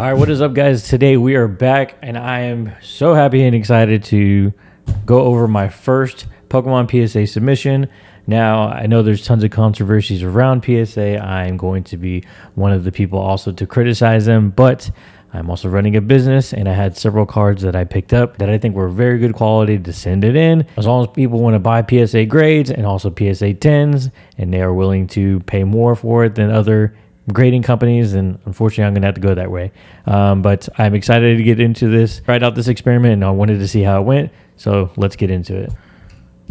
All right, what is up, guys? Today we are back, and I am so happy and excited to go over my first Pokemon PSA submission. Now, I know there's tons of controversies around PSA. I'm going to be one of the people also to criticize them, but I'm also running a business, and I had several cards that I picked up that I think were very good quality to send it in. As long as people want to buy PSA grades and also PSA 10s, and they are willing to pay more for it than other grading companies, and unfortunately I'm gonna have to go that way, but I'm excited to get into this, tried out this experiment, and I wanted to see how it went, so let's get into it.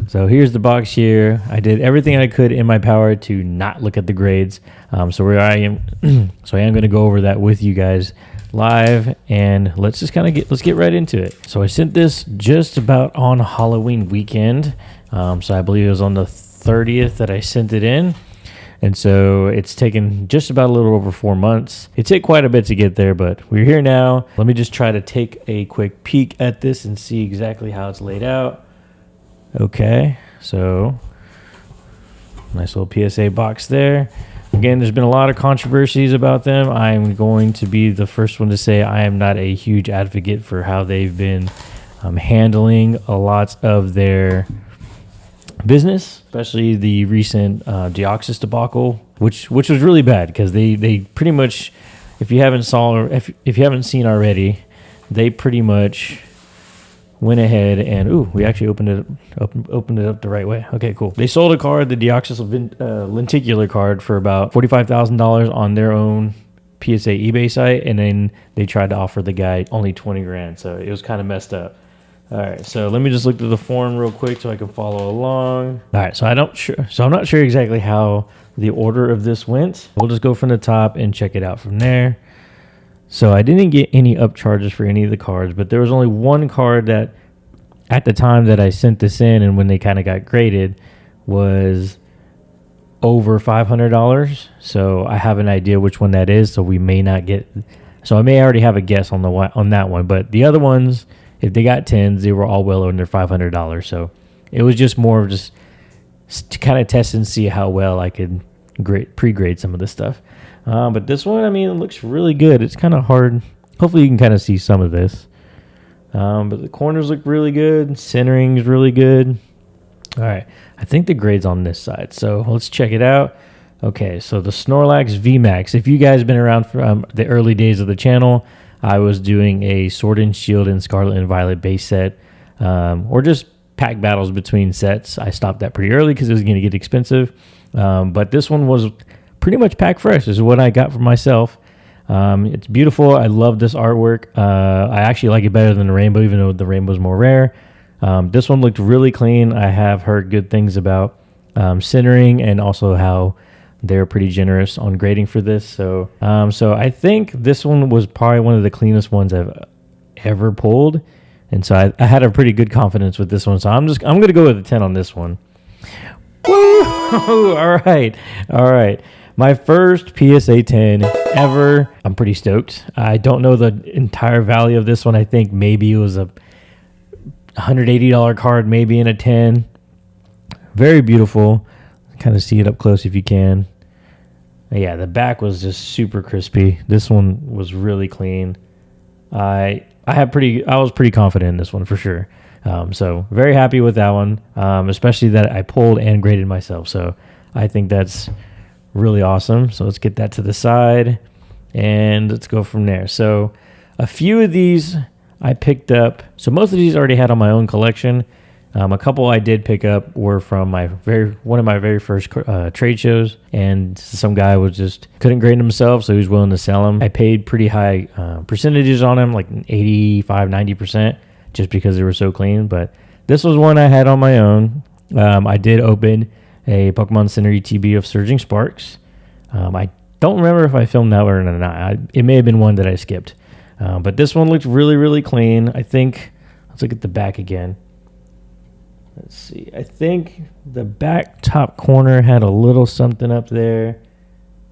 So here's the box here. I did everything I could in my power to not look at the grades, so where I am so I am going to go over that with you guys live, and let's just let's get right into it. So I sent this just about on Halloween weekend, so I believe it was on the 30th that I sent it in. And so it's taken just about a little over 4 months. It took quite a bit to get there, but we're here now. Let me just try to take a quick peek at this and see exactly how it's laid out. Okay, so nice little PSA box there. Again, there's been a lot of controversies about them. I'm going to be the first one to say I am not a huge advocate for how they've been handling a lot of their business, especially the recent Deoxys debacle, which was really bad, because they pretty much, if you haven't seen already, they pretty much went ahead and we actually opened it up the right way. Okay, cool. They sold a card, the Deoxys lenticular card, for about $45,000 on their own PSA eBay site, and then they tried to offer the guy only 20 grand. So it was kind of messed up. All right, so let me just look through the form real quick so I can follow along. All right, so I'm not sure exactly how the order of this went. We'll just go from the top and check it out from there. So I didn't get any upcharges for any of the cards, but there was only one card that at the time that I sent this in and when they kind of got graded was over $500. So I have an idea which one that is, so we may not get, so I may already have a guess on that one, but the other ones, if they got 10s, they were all well under $500. So it was just more of just to kind of test and see how well I could pre-grade some of this stuff. But this one, I mean, it looks really good. It's kind of hard. Hopefully you can kind of see some of this. But the corners look really good. Centering is really good. All right. I think the grade's on this side. So let's check it out. Okay, so the Snorlax Vmax. If you guys have been around from the early days of the channel, I was doing a Sword and Shield and Scarlet and Violet base set, or just pack battles between sets. I stopped that pretty early because it was going to get expensive. But this one was pretty much pack fresh. This is what I got for myself. It's beautiful. I love this artwork. I actually like it better than the rainbow, even though the rainbow is more rare. This one looked really clean. I have heard good things about centering, and also how they're pretty generous on grading for this. So I think this one was probably one of the cleanest ones I've ever pulled. And so I had a pretty good confidence with this one. So I'm going to go with a 10 on this one. Woo! All right. My first PSA 10 ever. I'm pretty stoked. I don't know the entire value of this one. I think maybe it was a $180 card, maybe in a 10. Very beautiful. Kind of see it up close if you can. Yeah, the back was just super crispy. This one was really clean. I was pretty confident in this one for sure. So very happy with that one, especially that I pulled and graded myself. So I think that's really awesome. So let's get that to the side and let's go from there. So a few of these I picked up. So most of these I already had on my own collection. A couple I did pick up were from one of my very first trade shows, and some guy couldn't grade himself, so he was willing to sell them. I paid pretty high percentages on them, like 85, 90%, just because they were so clean. But this was one I had on my own. I did open a Pokemon Center ETB of Surging Sparks. I don't remember if I filmed that one or not. It may have been one that I skipped. But this one looked really, really clean. I think, let's look at the back again. Let's see. I think the back top corner had a little something up there,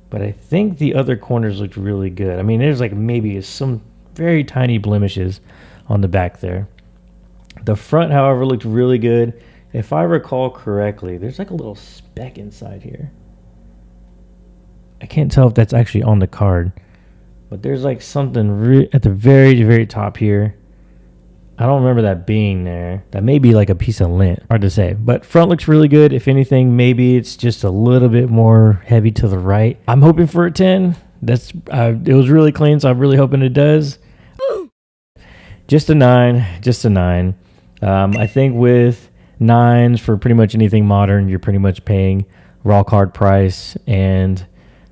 but I think the other corners looked really good. I mean, there's like maybe some very tiny blemishes on the back there. The front, however, looked really good. If I recall correctly, there's like a little speck inside here. I can't tell if that's actually on the card. But there's like something at the very, very top here. I don't remember that being there. That may be like a piece of lint. Hard to say. But front looks really good. If anything, maybe it's just a little bit more heavy to the right. I'm hoping for a 10. It was really clean, so I'm really hoping it does. Just a 9. Just a 9. I think with 9s for pretty much anything modern, you're pretty much paying raw card price and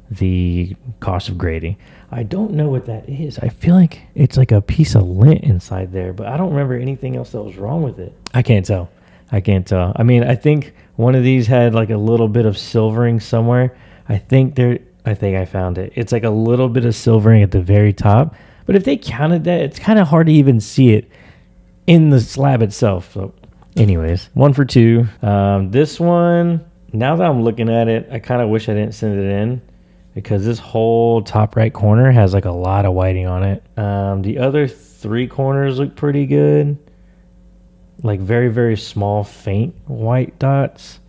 the cost of grading. I don't know what that is. I feel like it's like a piece of lint inside there, but I don't remember anything else that was wrong with it. I can't tell. I mean, I think one of these had like a little bit of silvering somewhere. I think I found it. It's like a little bit of silvering at the very top. But if they counted that, it's kind of hard to even see it in the slab itself. So anyways, 1 for 2. This one, now that I'm looking at it, I kind of wish I didn't send it in, because this whole top right corner has like a lot of whiting on it. The other 3 corners look pretty good. Like very, very small, faint white dots.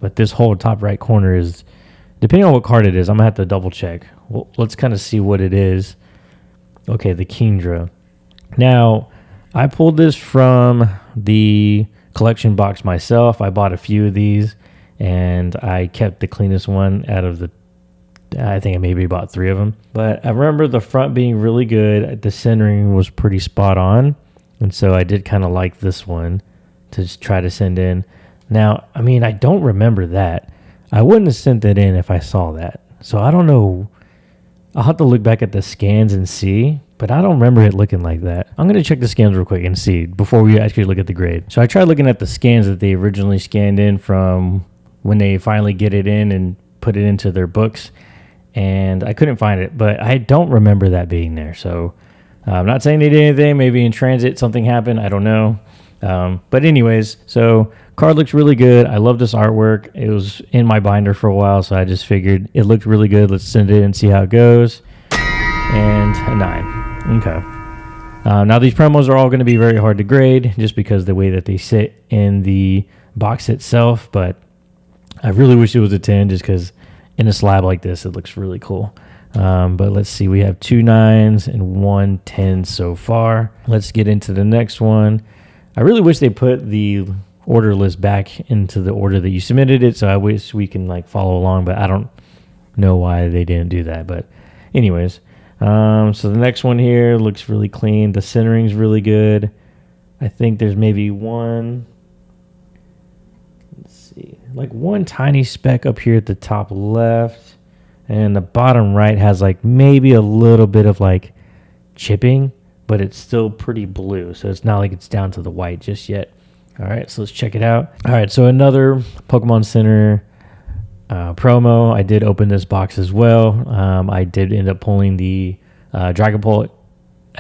But this whole top right corner is, depending on what card it is, I'm going to have to double check. Well, let's kind of see what it is. Okay, the Kindra. Now, I pulled this from the collection box myself. I bought a few of these, and I kept the cleanest one out of the, I think I maybe bought 3 of them. But I remember the front being really good. The centering was pretty spot on. And so I did kind of like this one to just try to send in. Now, I mean, I don't remember that. I wouldn't have sent that in if I saw that. So I don't know. I'll have to look back at the scans and see. But I don't remember it looking like that. I'm going to check the scans real quick and see before we actually look at the grade. So I tried looking at the scans that they originally scanned in from when they finally get it in and put it into their books. And I couldn't find it, but I don't remember that being there. So I'm not saying they did anything. Maybe in transit something happened. I don't know. But anyways, so card looks really good. I love this artwork. It was in my binder for a while, so I just figured it looked really good. Let's send it and see how it goes. And a 9. Okay. Now these promos are all going to be very hard to grade just because the way that they sit in the box itself. But I really wish it was a 10 just because in a slab like this, it looks really cool. But let's see. We have 2 9s and 1 10 so far. Let's get into the next one. I really wish they put the order list back into the order that you submitted it. So I wish we can like follow along, but I don't know why they didn't do that. But anyways, so the next one here looks really clean. The centering's really good. I think there's maybe one, let's see, like one tiny speck up here at the top left, and the bottom right has like maybe a little bit of like chipping, but it's still pretty blue. So it's not like it's down to the white just yet. All right, so let's check it out. All right, so another Pokemon Center promo. I did open this box as well. I did end up pulling the Dragapult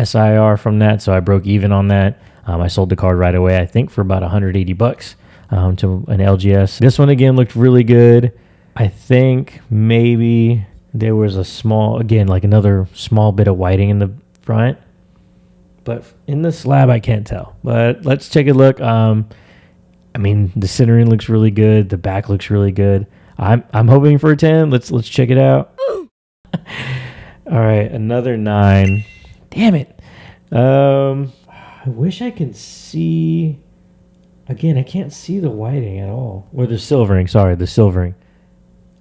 SIR from that, so I broke even on that. I sold the card right away, I think for about $180 to an LGS. This one again looked really good. I think maybe there was a small, again, like another small bit of whiting in the front, but in the slab I can't tell. But let's take a look. I mean, the centering looks really good. The back looks really good. I'm hoping for a 10. Let's check it out. All right, another 9. Damn it. I wish I could see. Again, I can't see the whiting at all. Or the silvering. Sorry, the silvering.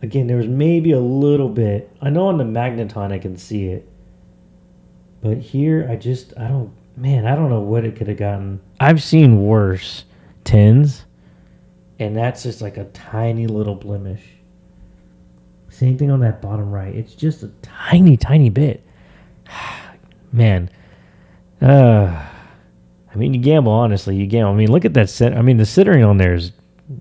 Again, there was maybe a little bit. I know on the Magneton I can see it. But here, I don't know what it could have gotten. I've seen worse 10s. And that's just like a tiny little blemish. Same thing on that bottom right. It's just a tiny, tiny bit. Man. I mean, you gamble, honestly. You gamble. I mean, look at that set. I mean, the centering on there is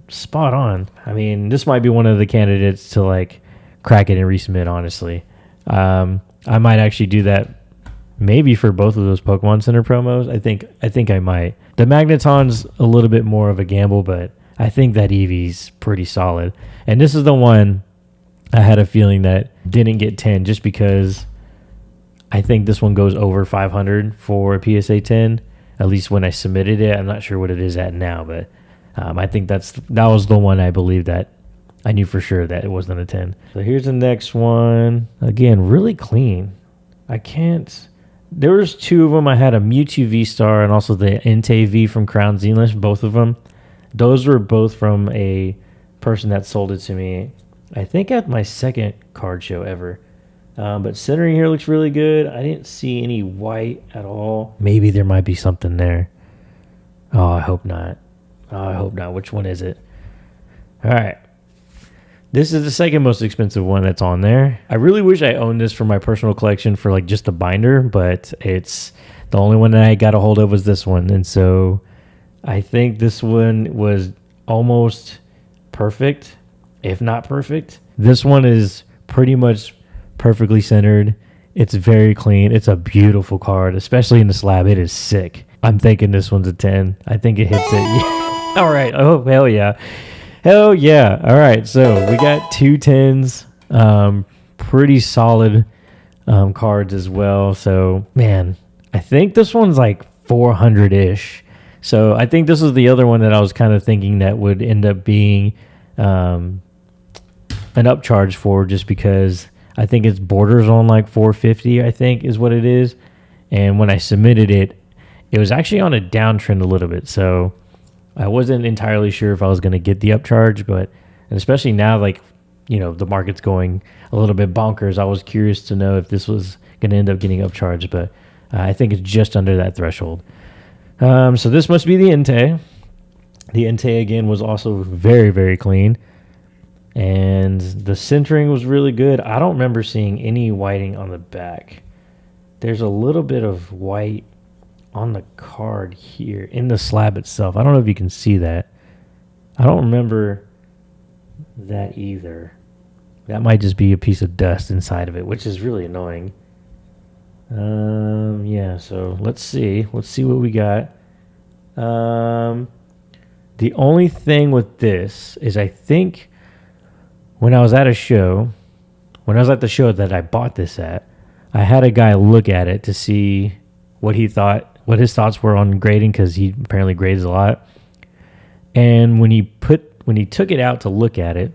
spot on. I mean, this might be one of the candidates to, like, crack it and resubmit, honestly. I might actually do that maybe for both of those Pokemon Center promos. I think I might. The Magneton's a little bit more of a gamble, but I think that Eevee's pretty solid. And this is the one I had a feeling that didn't get 10 just because I think this one goes over 500 for a PSA 10. At least when I submitted it. I'm not sure what it is at now, but I think that was the one I believe that I knew for sure that it wasn't a 10. So here's the next one. Again, really clean. I can't. There was two of them. I had a Mewtwo Vstar and also the Entei V from Crown Zenith, both of them. Those were both from a person that sold it to me, I think at my second card show ever. But centering here looks really good. I didn't see any white at all. Maybe there might be something there. Oh, I hope not. Oh, I hope not. Which one is it? All right. This is the second most expensive one that's on there. I really wish I owned this for my personal collection for like just a binder, but it's the only one that I got a hold of was this one. And so I think this one was almost perfect, if not perfect. This one is pretty much perfectly centered. It's very clean. It's a beautiful card, especially in the slab. It is sick. I'm thinking this one's a 10. I think it hits it. Yeah. All right. Oh, hell yeah. Hell yeah. All right. So we got 2 10s. Pretty solid cards as well. So, man, I think this one's like 400-ish. So I think this is the other one that I was kind of thinking that would end up being an upcharge for, just because I think it's borders on like 450, I think is what it is. And when I submitted it, it was actually on a downtrend a little bit. So I wasn't entirely sure if I was going to get the upcharge, but and especially now, like, you know, the market's going a little bit bonkers. I was curious to know if this was going to end up getting upcharged, but I think it's just under that threshold. So this must be the Entei. The Entei, again, was also very, very clean. And the centering was really good. I don't remember seeing any whiting on the back. There's a little bit of white on the card here in the slab itself. I don't know if you can see that. I don't remember that either. That might just be a piece of dust inside of it, which is really annoying. Yeah, so let's see. Let's see what we got. The only thing with this is I think when I was at the show that I bought this at, I had a guy look at it to see what his thoughts were on grading, because he apparently grades a lot. And when he took it out to look at it,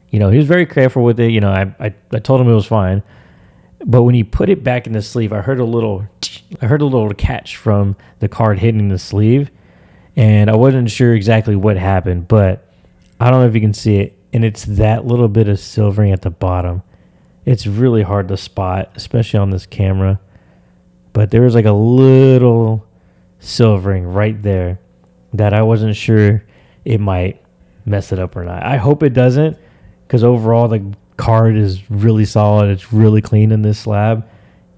you know, he was very careful with it. You know, I told him it was fine. But when he put it back in the sleeve, I heard a little catch from the card hitting the sleeve, and I wasn't sure exactly what happened, but I don't know if you can see it, and it's that little bit of silvering at the bottom. It's really hard to spot, especially on this camera. But there was like a little silvering right there that I wasn't sure it might mess it up or not. I hope it doesn't, because overall the card is really solid. It's really clean in this slab,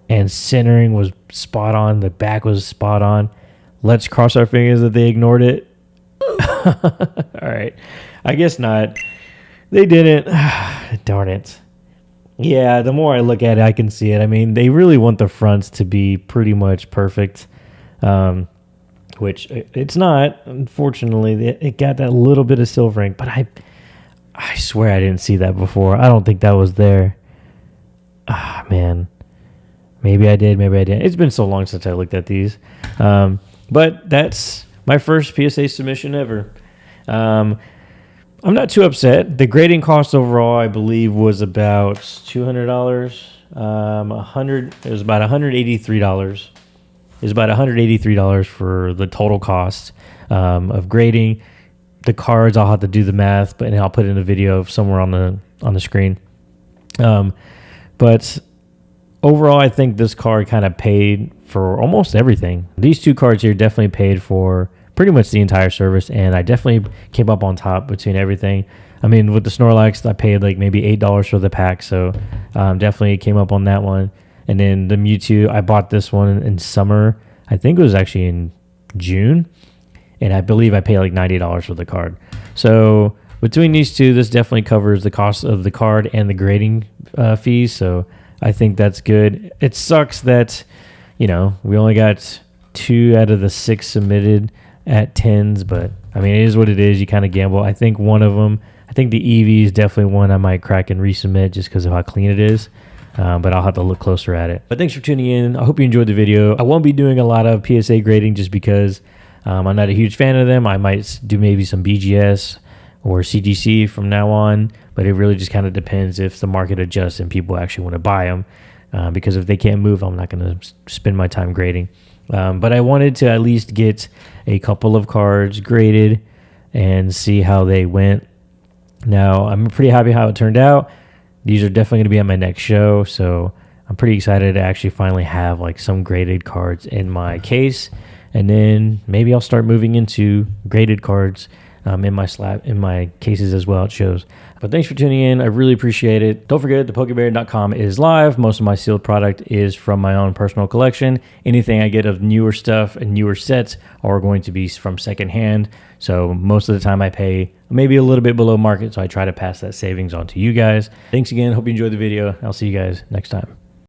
and centering was spot on. The back was spot on. Let's cross our fingers that they ignored it. All right. I guess not. They didn't. Darn it. Yeah, the more I look at it, I can see it. I mean, they really want the fronts to be pretty much perfect, which it's not, unfortunately. It got that little bit of silvering, but I swear I didn't see that before. I don't think that was there. Ah, man. Maybe I did, maybe I didn't. It's been so long since I looked at these. But that's my first PSA submission ever. I'm not too upset. The grading cost overall, I believe, was about $200. It was about $183. It was about $183 for the total cost of grading. The cards, I'll have to do the math, but I'll put in a video somewhere on the screen. But overall, I think this card kind of paid for almost everything. These two cards here definitely paid for pretty much the entire service, and I definitely came up on top between everything. I mean, with the Snorlax, I paid like maybe $8 for the pack, so definitely came up on that one. And then the Mewtwo, I bought this one in summer. I think it was actually in June, and I believe I paid like $90 for the card. So between these two, this definitely covers the cost of the card and the grading fees, so I think that's good. It sucks that, you know, we only got 2 out of the 6 submitted at 10s, but I mean, it is what it is. You kind of gamble. I think one of them, I think the EV is definitely one I might crack and resubmit just because of how clean it is. But I'll have to look closer at it. But thanks for tuning in. I hope you enjoyed the video. I won't be doing a lot of PSA grading just because I'm not a huge fan of them. I might do maybe some BGS or CGC from now on, but it really just kind of depends if the market adjusts and people actually want to buy them. because if they can't move, I'm not going to spend my time grading. But I wanted to at least get a couple of cards graded and see how they went. Now, I'm pretty happy how it turned out. These are definitely going to be at my next show, so I'm pretty excited to actually finally have like some graded cards in my case, and then maybe I'll start moving into graded cards in my cases as well. It shows. But thanks for tuning in. I really appreciate it. Don't forget, the pokemonvendor.com is live. Most of my sealed product is from my own personal collection. Anything I get of newer stuff and newer sets are going to be from secondhand. So most of the time I pay maybe a little bit below market, so I try to pass that savings on to you guys. Thanks again. Hope you enjoyed the video. I'll see you guys next time.